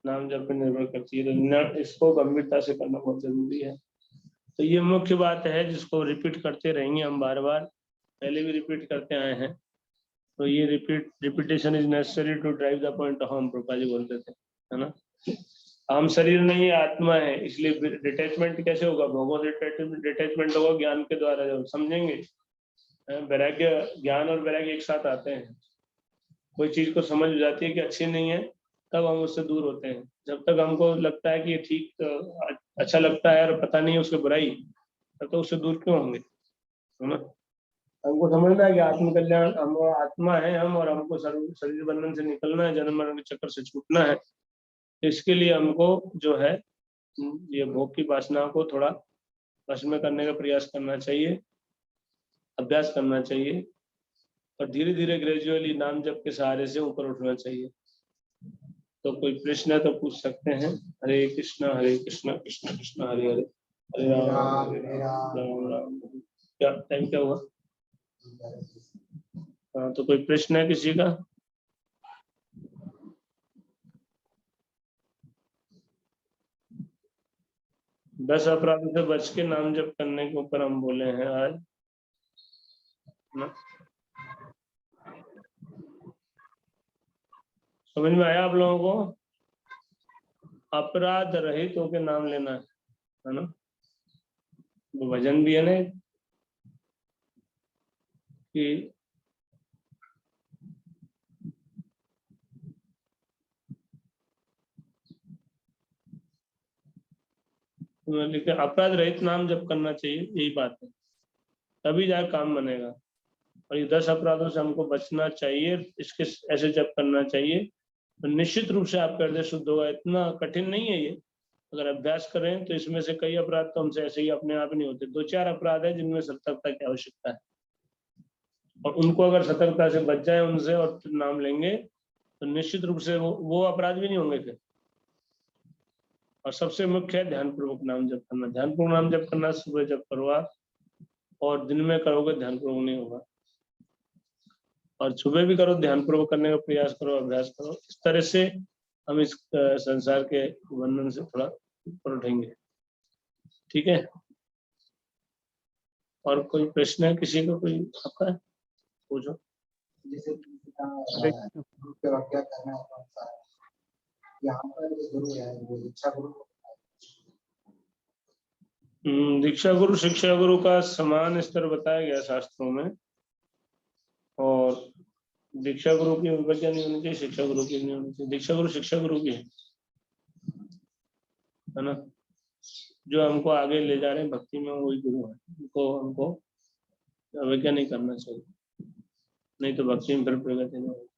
नाम जप पर निर्भर करती है। तो इसको गंभीरता से करना बहुत जरूरी है। तो ये मुख्य बात है जिसको रिपीट करते रहेंगे हम बार बार, पहले भी रिपीट करते आए हैं। तो ये repetition is necessary to drive the point home, Prabhupada ji बोलते थे, है ना। हम शरीर नहीं है, आत्मा है, इसलिए डिटैचमेंट कैसे होगा? भोगों से डिटैचमेंट होगा ज्ञान के द्वारा, जब समझेंगे। वैराग्य, ज्ञान और वैराग्य एक साथ आते हैं। कोई चीज को समझ हो जाती है कि अच्छी नहीं है, तब हम उससे दूर होते हैं। जब तक हमको लगता है कि ये ठीक अच्छा लगता है और पता नहीं है उसकी बुराई, तब तो उससे दूर क्यों होंगे, है ना। हमको समझना है कि आत्मकल्याण, हम आत्मा है हम, और हमको शरीर बंधन से निकलना है, जन्म मरण के चक्कर से छूटना है। इसके लिए हमको जो है ये भोग की वासना को थोड़ा वश में करने का प्रयास करना चाहिए, अभ्यास करना चाहिए, और धीरे धीरे ग्रेजुअली नाम जप के सहारे से ऊपर उठना चाहिए। तो कोई प्रश्न है तो पूछ सकते हैं। हरे कृष्णा कृष्ण कृष्ण हरे हरे, हरे राम राम राम। क्या टाइम क्या हुआ? हाँ, तो कोई प्रश्न है किसी का? दस अपराधों से बच के नाम जप करने के ऊपर हम बोले हैं आज ना। समझ में आया आप लोगों को? अपराध रहित होकर नाम लेना है ना। वो भजन भी है ना कि लिखे अपराध रहित नाम जप करना चाहिए, यही बात है, तभी जाकर काम बनेगा। और ये 10 अपराधों से हमको बचना चाहिए, इसके ऐसे जप करना चाहिए, तो निश्चित रूप से आपका हृदय शुद्ध होगा। इतना कठिन नहीं है ये, अगर अभ्यास करें तो इसमें से कई अपराध तो हमसे ऐसे ही अपने आप नहीं होते। 2-4 अपराध है जिनमें सतर्कता की आवश्यकता है, और उनको अगर सतर्कता से बच जाए उनसे और नाम लेंगे तो निश्चित रूप से वो अपराध भी नहीं होंगे फिर। और सबसे मुख्य है ध्यानपूर्वक नाम जप करना। ध्यानपूर्वक नाम जप करना, सुबह जप करो आप, और दिन में करोगे ध्यानपूर्वक नहीं होगा। और सुबह भी करो, ध्यानपूर्वक करने का प्रयास करो, अभ्यास करो। इस तरह से हम इस संसार के बंधन से थोड़ा ऊपर उठेंगे। ठीक है, और कोई प्रश्न है किसी को? कोई आपका पूछो। जैसे क्या करना है, यहाँ पर गुरु है, वो दीक्षा गुरु। दीक्षा गुरु शिक्षा गुरु का समान स्तर बताया गया शास्त्रों में, और दीक्षा गुरु की विवज्ञा नहीं होनी चाहिए, शिक्षा गुरु की नहीं होनी चाहिए। दीक्षा गुरु शिक्षा गुरु की है ना, जो हमको आगे ले जा रहे हैं भक्ति में, वही गुरु है। उनको हमको अवज्ञा नहीं करना चाहिए, नहीं तो भक्ति में फिर प्रगति नहीं होगी।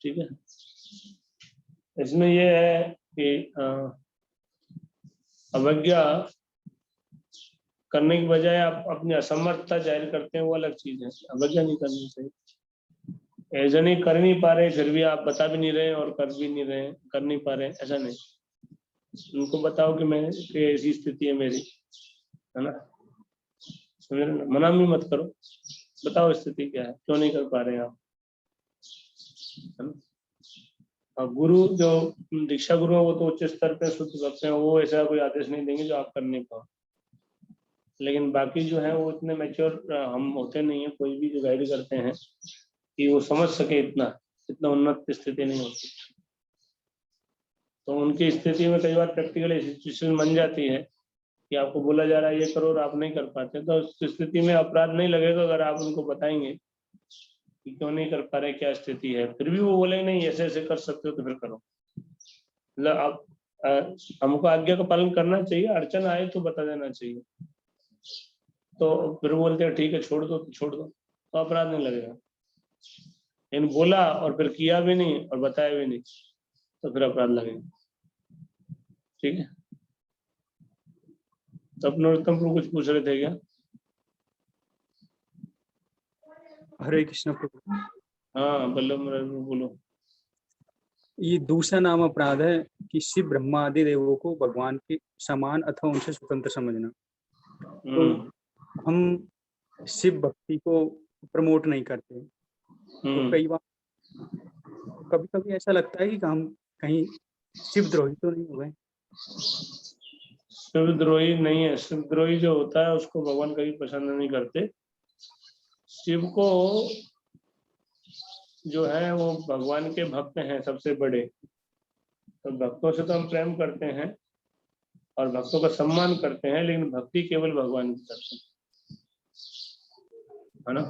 ठीक है, इसमें यह है कि अवज्ञा करने की बजाय आप अपनी असमर्थता जाहिर करते हैं, वो अलग चीज है। अवज्ञा नहीं करनी चाहिए। ऐसा नहीं कर नहीं पा रहे फिर भी आप बता भी नहीं रहे और कर भी नहीं रहे, कर नहीं पा रहे, ऐसा नहीं। उनको बताओ कि मैं ऐसी स्थिति है मेरी, है ना, समझ रहे ना। मना भी मत करो, बताओ स्थिति क्या है, क्यों नहीं कर पा रहे आप, है ना। और गुरु जो दीक्षा गुरु है वो तो उच्च स्तर पे शुद्ध भक्त हैं, वो ऐसा कोई आदेश नहीं देंगे जो आप कर नहीं पाओ। लेकिन बाकी जो है वो इतने मैच्योर हम होते नहीं है, कोई भी जो गाइड करते हैं कि वो समझ सके, इतना उन्नत स्थिति नहीं होती। तो उनकी स्थिति में कई बार प्रैक्टिकल सिचुएशन बन जाती है कि आपको बोला जा रहा है ये करो और आप नहीं कर पाते, तो उस स्थिति में अपराध नहीं लगेगा अगर आप उनको बताएंगे कि क्यों नहीं कर पा रहे, क्या स्थिति है। फिर भी वो बोले नहीं ऐसे ऐसे कर सकते हो तो फिर करो। मतलब आप हमको आज्ञा का पालन करना चाहिए, अड़चन आए तो बता देना चाहिए। तो फिर बोलते हैं ठीक है छोड़ दो, तो छोड़ दो, तो अपराध नहीं लगेगा। लेकिन बोला और फिर किया भी नहीं और बताया भी नहीं तो फिर अपराध लगेगा। ठीक है, तो अपने उत्तम प्रभु कुछ पूछ रहे थे क्या? हरे कृष्ण प्रभु। हाँ बल्लभ महाराज बोलो। ये दूसरा नाम अपराध है कि शिव ब्रह्मा आदि देवों को भगवान के समान अथवा उनसे स्वतंत्र समझना। तो हम शिव भक्ति को प्रमोट नहीं करते। तो कई बार कभी कभी ऐसा लगता है कि हम कहीं शिव द्रोही तो नहीं हो गए। शिवद्रोही नहीं है, शिवद्रोही जो होता है उसको भगवान कभी पसंद नहीं करते। शिव को जो है वो भगवान के भक्त हैं सबसे बड़े, तो भक्तों से तो हम प्रेम करते हैं और भक्तों का सम्मान करते हैं, लेकिन भक्ति केवल भगवान की करते हैं, है ना।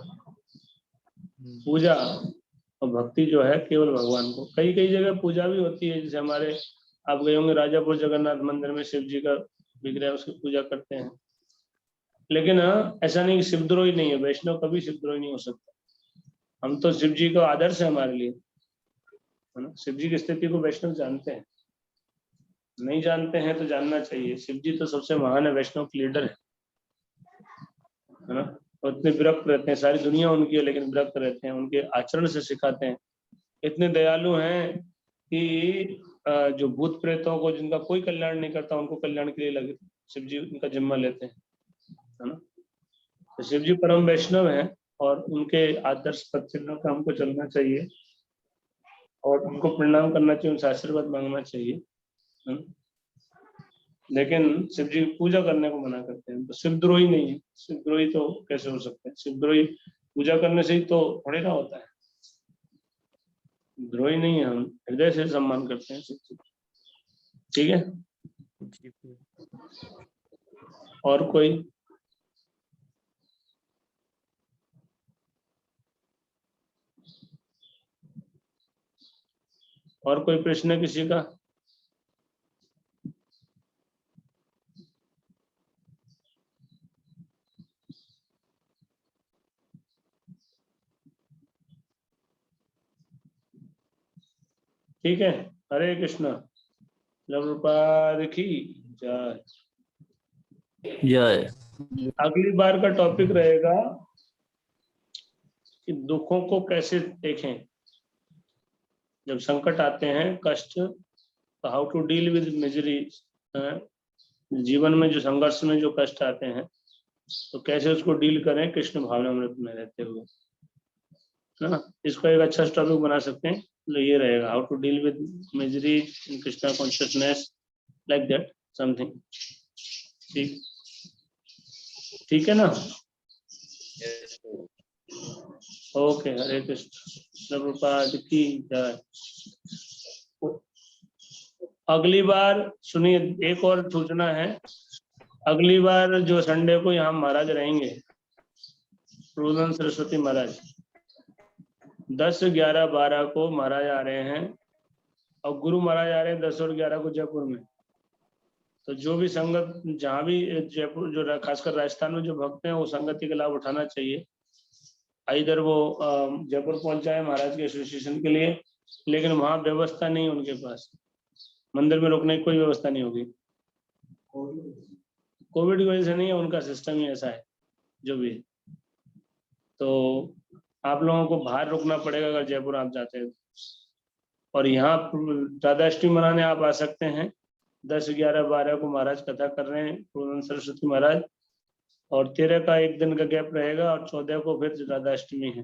पूजा और भक्ति जो है केवल भगवान को। कई कई जगह पूजा भी होती है, जैसे हमारे आप गए होंगे राजापुर जगन्नाथ मंदिर में शिव जी का विग्रह है, उसकी पूजा करते हैं। लेकिन ऐसा नहीं कि शिवद्रोही नहीं है, वैष्णव कभी शिवद्रोही नहीं हो सकता। हम तो शिव जी का आदर्श है हमारे लिए, है ना। शिव जी की स्थिति को वैष्णव जानते हैं, नहीं जानते हैं तो जानना चाहिए। शिव जी तो सबसे महान है, वैष्णव के लीडर है ना। और इतने विरक्त रहते हैं, सारी दुनिया उनकी है लेकिन विरक्त रहते हैं, उनके आचरण से सिखाते हैं। इतने दयालु हैं कि जो भूत प्रेतों को जिनका कोई कल्याण नहीं करता उनको कल्याण के लिए लगे शिव जी उनका जिम्मा लेते हैं, है ना। तो शिव जी परम वैष्णव हैं और उनके आदर्श पथ चिन्हों का हमको चलना चाहिए और उनको प्रणाम करना चाहिए, उनसे आशीर्वाद मांगना चाहिए, है ना? लेकिन शिव जी की पूजा करने को मना करते हैं। तो शिवद्रोही नहीं है, शिवद्रोही तो कैसे हो सकते हैं? शिवद्रोही पूजा करने से ही तो थोड़े ना होता है। द्रोही नहीं है, हम हृदय से सम्मान करते हैं शिव जी। ठीक है, और कोई? और कोई प्रश्न किसी का? ठीक है, हरे कृष्णा। प्रभुपाद की जय। जय। अगली बार का टॉपिक रहेगा कि दुखों को कैसे देखें जब संकट आते हैं, कष्ट, तो how to deal with misery. जीवन में जो संघर्ष में जो कष्ट आते हैं तो कैसे उसको डील करें कृष्ण भावनामृत में रहते हुए, है ना। इसको एक अच्छा टॉपिक बना सकते हैं, तो ये रहेगा how to deal with misery in Krishna consciousness, like that something. ठीक है ना। ओके, हरे कृष्ण। प्रभुपाद की जय। अगली बार सुनिए, एक और सूचना है। अगली बार जो संडे को यहाँ महाराज रहेंगे, प्रबोधन सरस्वती महाराज, 10, 11, 12 को महाराज आ रहे हैं और गुरु महाराज आ रहे हैं 10 और 11 को जयपुर में। तो जो भी संगत जहाँ भी जयपुर जो खासकर राजस्थान में जो भक्त हैं वो संगति का लाभ उठाना चाहिए। इधर वो जयपुर पहुंच जाए महाराज के एसोसिएशन के लिए, लेकिन वहाँ व्यवस्था नहीं उनके पास, मंदिर में रुकने की कोई व्यवस्था नहीं होगी। कोविड की वजह से नहीं है, उनका सिस्टम ही ऐसा है जो भी है। तो आप लोगों को बाहर रुकना पड़ेगा अगर जयपुर आप जाते हैं। और यहाँ राधाष्टमी मनाने आप आ सकते हैं। 10, 11, 12 को महाराज कथा कर रहे हैं प्रबोधन सरस्वती महाराज, और 13 का एक दिन का गैप रहेगा और 14 को फिर राधाष्टमी है।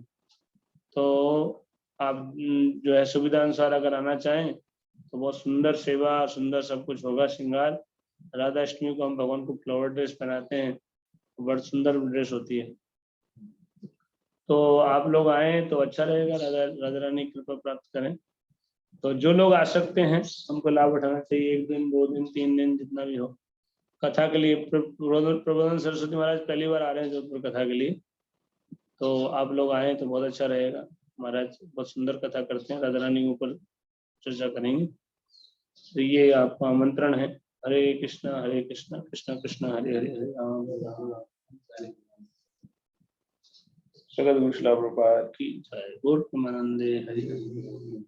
तो आप जो है सुविधा अनुसार अगर आना चाहें तो बहुत सुंदर सेवा, सुंदर सब कुछ होगा, श्रृंगार। राधाष्टमी को हम भगवान को फ्लावर ड्रेस पहनाते हैं, बड़ी सुंदर ड्रेस होती है। तो आप लोग आए तो अच्छा रहेगा, राधा रानी की कृपा प्राप्त करें। तो जो लोग आ सकते हैं हमको लाभ उठाना चाहिए, 1 दिन 2 दिन 3 दिन जितना भी हो कथा के लिए। प्रबोधन सरस्वती महाराज पहली बार आ रहे हैं जोधपुर कथा के लिए, तो आप लोग आए तो बहुत अच्छा रहेगा। महाराज बहुत सुंदर कथा करते हैं, राधा रानी के ऊपर चर्चा करेंगे। तो ये आपका आमंत्रण है। हरे कृष्णा कृष्ण कृष्ण हरे हरे, हरे राम राम राम हरे। सगल गुरु श्रील प्रभुपाद की जय। गौर प्रेमानंदे हरि हरि।